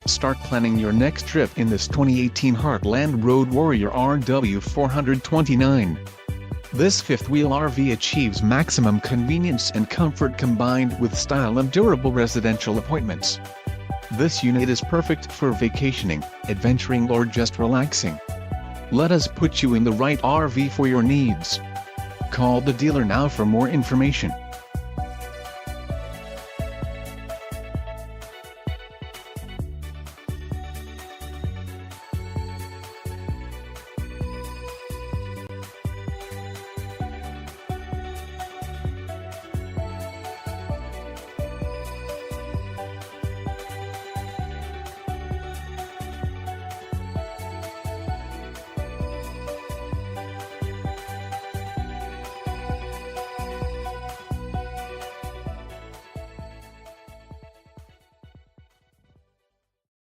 Start planning your next trip in this 2018 Heartland Road Warrior RW429. This fifth-wheel RV achieves maximum convenience and comfort combined with style and durable residential appointments. This unit is perfect for vacationing, adventuring or just relaxing. Let us put you in the right RV for your needs. Call the dealer now for more information.